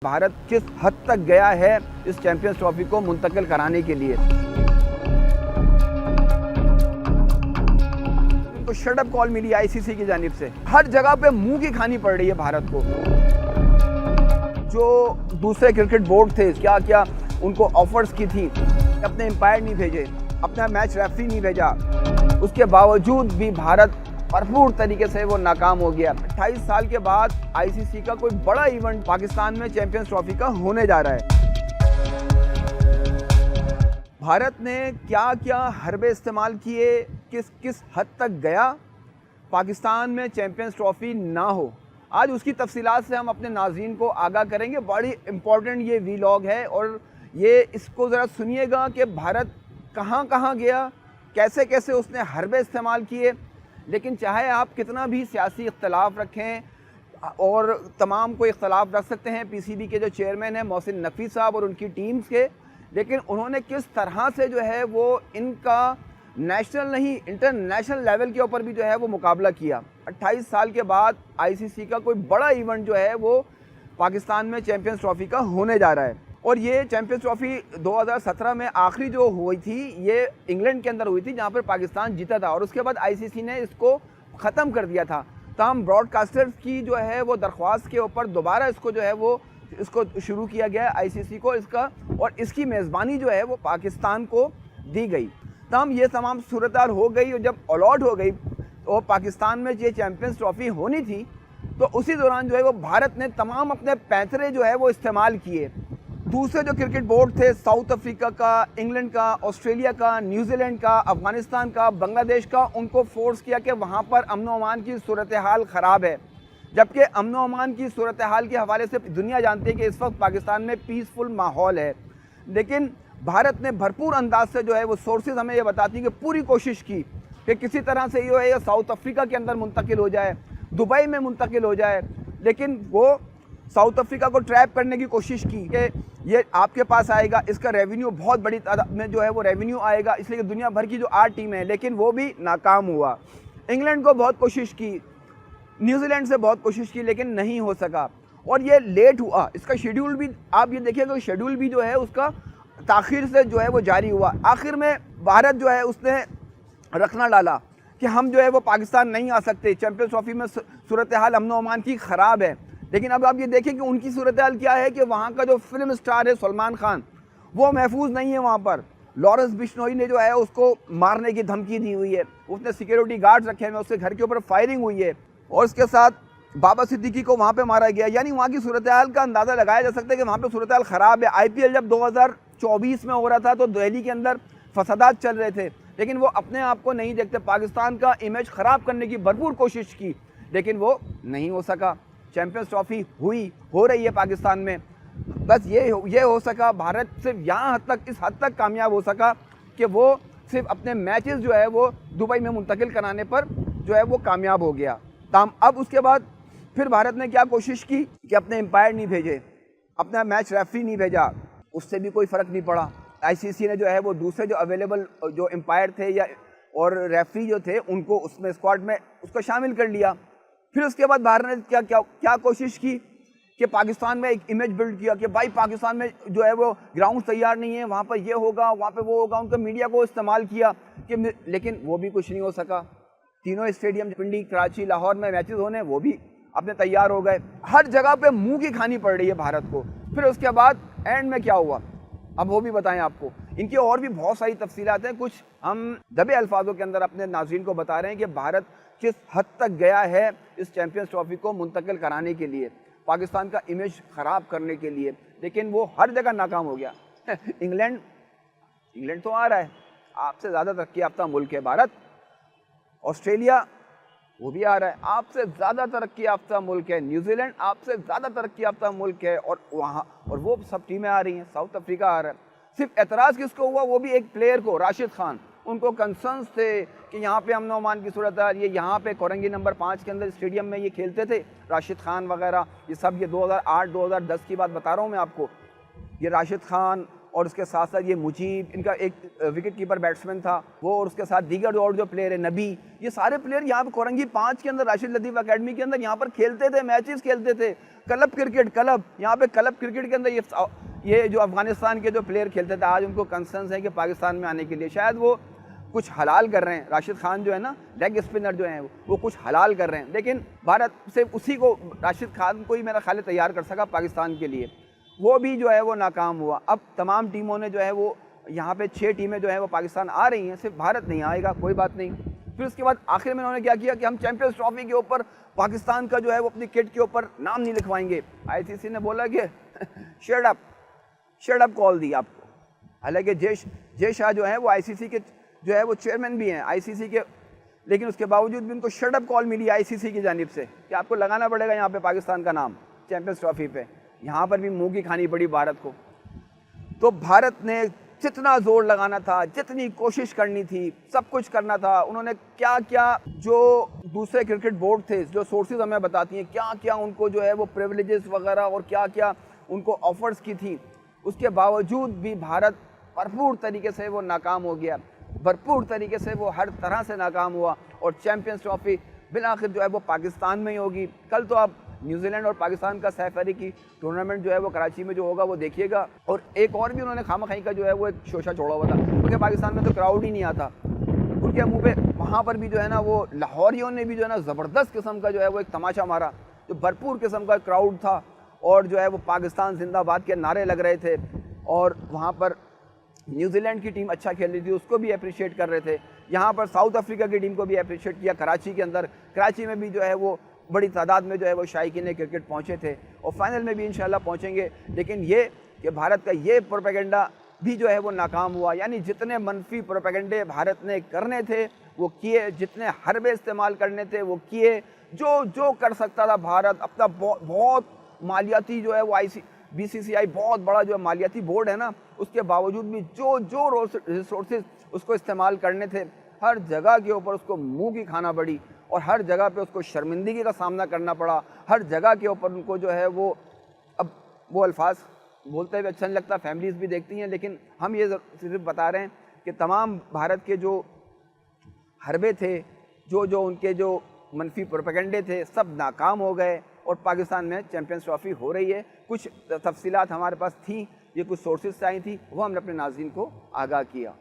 भारत किस हद तक गया है इस चैंपियंस ट्रॉफी को मुंतकिल कराने के लिए। इनको शट अप कॉल मिली आईसीसी की जानिब से। हर जगह पे मुंह की खानी पड़ रही है भारत को। जो दूसरे क्रिकेट बोर्ड थे क्या क्या उनको ऑफर्स की थी, अपने एम्पायर नहीं भेजे, अपना मैच रेफरी नहीं भेजा, उसके बावजूद भी भारत भरपूर तरीके से वो नाकाम हो गया। 28 साल के बाद आईसीसी का कोई बड़ा इवेंट पाकिस्तान में चैंपियंस ट्रॉफी का होने जा रहा है। भारत ने क्या क्या हरबे इस्तेमाल किए, किस किस हद तक गया पाकिस्तान में चैंपियंस ट्रॉफी ना हो, आज उसकी तफसीलात से हम अपने नाज़रीन को आगाह करेंगे। बड़ी इम्पॉर्टेंट ये वीलॉग है और ये इसको ज़रा सुनिएगा कि भारत कहाँ कहाँ गया, कैसे कैसे उसने हरबे इस्तेमाल किए। लेकिन चाहे आप कितना भी सियासी इख्तलाफ रखें, और तमाम को इख्तलाफ रख सकते हैं पीसीबी के जो चेयरमैन हैं मोहसिन नकवी साहब और उनकी टीम्स के, लेकिन उन्होंने किस तरह से जो है वो इनका नेशनल नहीं इंटरनेशनल लेवल के ऊपर भी जो है वो मुकाबला किया। 28 साल के बाद आईसीसी का कोई बड़ा इवेंट जो है वो पाकिस्तान में चैंपियंस ट्रॉफी का होने जा रहा है। और ये चैंपियंस ट्रॉफी 2017 में आखिरी जो हुई थी ये इंग्लैंड के अंदर हुई थी, जहाँ पर पाकिस्तान जीता था, और उसके बाद आईसीसी ने इसको ख़त्म कर दिया था। तमाम ब्रॉडकास्टर्स की जो है वो दरख्वास्त के ऊपर दोबारा इसको जो है वो इसको शुरू किया गया आईसीसी को इसका, और इसकी मेज़बानी जो है वो पाकिस्तान को दी गई। ये तमाम सूरत हाल हो गई, और जब अलॉट हो गई तो पाकिस्तान में ये चैंपियंस ट्रॉफी होनी थी, तो उसी दौरान जो है वो भारत ने तमाम अपने पैंतरे जो है वो इस्तेमाल किए। दूसरे जो क्रिकेट बोर्ड थे, साउथ अफ्रीका का, इंग्लैंड का, ऑस्ट्रेलिया का, न्यूजीलैंड का, अफगानिस्तान का, बांग्लादेश का, उनको फोर्स किया कि वहाँ पर अमन व अमान की सूरत हाल ख़राब है। जबकि अमन व अमान की सूरत हाल के हवाले से दुनिया जानती है कि इस वक्त पाकिस्तान में पीसफुल माहौल है, लेकिन भारत ने भरपूर अंदाज से जो है वो सोर्सेज हमें ये बताती हैं कि पूरी कोशिश की कि किसी तरह से ये है साउथ अफ्रीका के अंदर मुंतकिल हो जाए, दुबई में मुंतकिल हो जाए, लेकिन वो साउथ अफ्रीका को ट्रैप करने की कोशिश की कि ये आपके पास आएगा, इसका रेवेन्यू बहुत बड़ी तादाद में जो है वो रेवेन्यू आएगा, इसलिए दुनिया भर की जो 8 टीमें हैं, लेकिन वो भी नाकाम हुआ। इंग्लैंड को बहुत कोशिश की, न्यूजीलैंड से बहुत कोशिश की, लेकिन नहीं हो सका, और ये लेट हुआ। इसका शेड्यूल भी आप ये देखिएगा, शेड्यूल भी जो है उसका ताख़ीर से जो है वो जारी हुआ। आखिर में भारत जो है उसने रखना डाला कि हम जो है वो पाकिस्तान नहीं आ सकते, चैंपियंस ट्रॉफी में सूरत हाल अमन व अमान की ख़राब है। लेकिन अब आप ये देखें कि उनकी सूरत हाल क्या है कि वहाँ का जो फिल्म स्टार है सलमान खान, वो महफूज नहीं है वहाँ पर। लॉरेंस बिश्नोई ने जो है उसको मारने की धमकी दी हुई है, उसने सिक्योरिटी गार्ड्स रखे हैं, उसके घर के ऊपर फायरिंग हुई है, और इसके साथ बाबा सिद्दीकी को वहाँ पे मारा गया। यानी वहाँ की सूरत हाल का अंदाज़ा लगाया जा सकता है कि वहाँ पे सूरत हाल ख़राब है। आईपीएल जब 2024 में हो रहा था तो दिल्ली के अंदर फसादात चल रहे थे, लेकिन वो अपने आप को नहीं देखते। पाकिस्तान का इमेज ख़राब करने की भरपूर कोशिश की, लेकिन वो नहीं हो सका। चैंपियंस ट्रॉफी हो रही है पाकिस्तान में, बस ये हो सका। भारत सिर्फ यहाँ हद तक, इस हद तक कामयाब हो सका कि वो सिर्फ अपने मैचेस जो है वो दुबई में मुंतकिल कराने पर जो है वो कामयाब हो गया। अब उसके बाद फिर भारत ने क्या कोशिश की कि अपने एम्पायर नहीं भेजे, अपना मैच रेफरी नहीं भेजा, उससे भी कोई फ़र्क नहीं पड़ा। आईसीसी ने जो है वो दूसरे जो अवेलेबल जो एम्पायर थे या और रेफरी जो थे उनको उसमें स्क्वाड में उसको शामिल कर लिया। फिर उसके बाद भारत ने क्या कोशिश की कि पाकिस्तान में एक इमेज बिल्ड किया कि भाई पाकिस्तान में जो है वो ग्राउंड तैयार नहीं है, वहाँ पर ये होगा, वहाँ पे वो होगा। उनका मीडिया को इस्तेमाल किया कि, लेकिन वो भी कुछ नहीं हो सका। तीनों स्टेडियम पिंडी, कराची, लाहौर में मैचेस होने, वो भी अपने तैयार हो गए। हर जगह पे मुंह की खानी पड़ रही है भारत को। फिर उसके बाद एंड में क्या हुआ, अब वो भी बताएं आपको। इनकी और भी बहुत सारी तफसीलात हैं, कुछ हम दबे अल्फाजों के अंदर अपने नाज़रीन को बता रहे हैं कि भारत किस हद तक गया है इस चैंपियंस ट्रॉफी को मुंतकिल कराने के लिए, पाकिस्तान का इमेज ख़राब करने के लिए, लेकिन वो हर जगह नाकाम हो गया। इंग्लैंड तो आ रहा है, आपसे ज़्यादा तरक्की याफ्ता मुल्क है भारत। ऑस्ट्रेलिया वो भी आ रहा है, आपसे ज़्यादा तरक्की याफ्ता मुल्क है। न्यूजीलैंड आपसे ज़्यादा तरक्की याफ्ता मुल्क है, और वहाँ और वो सब टीमें आ रही हैं। साउथ अफ्रीका आ रहा है। सिर्फ एतराज़ किसको हुआ, वो भी एक प्लेयर को, राशिद खान। उनको कंसर्न्स थे कि यहाँ पे अमन व अमान की सूरत है, ये यहाँ पे कोरंगी नंबर 5 के अंदर स्टेडियम में ये खेलते थे, राशिद खान वगैरह, ये सब ये 2008-2010 की बात बता रहा हूँ मैं आपको। ये राशिद खान और उसके साथ साथ ये मुजीब, इनका एक विकेट कीपर बैट्समैन था वो, और उसके साथ दीगर और जो प्लेयर है नबी, ये सारे प्लेयर यहाँ पर कोरंगी 5 के अंदर राशिद लतीफ़ अकेडमी के अंदर यहाँ पर खेलते थे, मैचेस खेलते थे। क्लब क्रिकेट, क्लब, यहाँ पे क्लब क्रिकेट के अंदर ये जो अफगानिस्तान के जो प्लेयर खेलते थे आज उनको कंसर्न्स हैं कि पाकिस्तान में आने के लिए शायद वो कुछ हलाल कर रहे हैं। राशिद खान जो है ना, लेग स्पिनर जो हैं वो कुछ हलाल कर रहे हैं, लेकिन भारत से उसी को, राशिद खान को ही मेरा ख्याल तैयार कर सका पाकिस्तान के लिए, वो भी जो है वो नाकाम हुआ। अब तमाम टीमों ने जो है वो यहाँ पे 6 टीमें जो है वो पाकिस्तान आ रही हैं, सिर्फ भारत नहीं आएगा, कोई बात नहीं। फिर उसके बाद आखिर में उन्होंने क्या किया कि हम चैंपियंस ट्रॉफी के ऊपर पाकिस्तान का जो है वो अपनी किट के ऊपर नाम नहीं लिखवाएंगे। आईसीसी ने बोला कि शट अप कॉल दी आपको। हालांकि जय शाह जो है वो आईसीसी के जो है वो चेयरमैन भी हैं आईसीसी के, लेकिन उसके बावजूद भी उनको शट अप कॉल मिली आईसीसी की जानिब से कि आपको लगाना पड़ेगा यहाँ पे पाकिस्तान का नाम चैंपियंस ट्रॉफी पे। यहाँ पर भी मुँह की खानी पड़ी भारत को। तो भारत ने जितना जोर लगाना था, जितनी कोशिश करनी थी, सब कुछ करना था। उन्होंने क्या क्या, जो दूसरे क्रिकेट बोर्ड थे, जो सोर्सेज हमें बताती हैं, क्या क्या उनको जो है वो प्रिविलेजेस वगैरह और क्या क्या उनको ऑफर्स की थी, उसके बावजूद भी भारत भरपूर तरीके से वो नाकाम हो गया, भरपूर तरीके से वो हर तरह से नाकाम हुआ। और चैंपियंस ट्रॉफी बिलाखिर जो है वो पाकिस्तान में ही होगी। कल तो आप न्यूजीलैंड और पाकिस्तान का सैफरी की टूर्नामेंट जो है वो कराची में जो होगा वो देखिएगा। और एक और भी उन्होंने खामखाई का जो है वो एक शोशा छोड़ा हुआ था, क्योंकि पाकिस्तान में तो क्राउड ही नहीं आता उनके मुंह पे। वहाँ पर भी जो है ना वो लाहौरियों ने भी जो है ना ज़बरदस्त किस्म का जो है वो एक तमाशा मारा, जो भरपूर किस्म का क्राउड था और जो है वो पाकिस्तान जिंदाबाद के नारे लग रहे थे। और वहाँ पर न्यूजीलैंड की टीम अच्छा खेल रही थी, उसको भी अप्रिशिएट कर रहे थे। यहाँ पर साउथ अफ्रीका की टीम को भी अप्रिशिएट किया कराची के अंदर। कराची में भी जो है वो बड़ी तादाद में जो है वो शायकीन क्रिकेट पहुँचे थे और फाइनल में भी इंशाल्लाह पहुँचेंगे। लेकिन ये कि भारत का ये प्रोपेगेंडा भी जो है वो नाकाम हुआ। यानी जितने मनफी प्रोपेगेंडे भारत ने करने थे वो किए, जितने हरबे इस्तेमाल करने थे वो किए, जो कर सकता था भारत अपना बहुत मालियाती जो है वो BCCI बहुत बड़ा जो मालियाती बोर्ड है ना, उसके बावजूद भी जो रिसोर्सेज उसको इस्तेमाल करने थे, हर जगह के ऊपर उसको मुंह की खाना पड़ी और हर जगह पे उसको शर्मिंदगी का सामना करना पड़ा। हर जगह के ऊपर उनको जो है वो, अब वो अल्फाज बोलते हुए अच्छा नहीं लगता, फैमिलीज़ भी देखती हैं, लेकिन हम ये सिर्फ बता रहे हैं कि तमाम भारत के जो हरबे थे, जो उनके जो मनफी प्रोपेगेंडे थे, सब नाकाम हो गए और पाकिस्तान में चैंपियंस ट्रॉफी हो रही है। कुछ तफसीलात हमारे पास थी, ये कुछ सोर्सेज से आई थी, वो हमने अपने नाज़रीन को आगाह किया।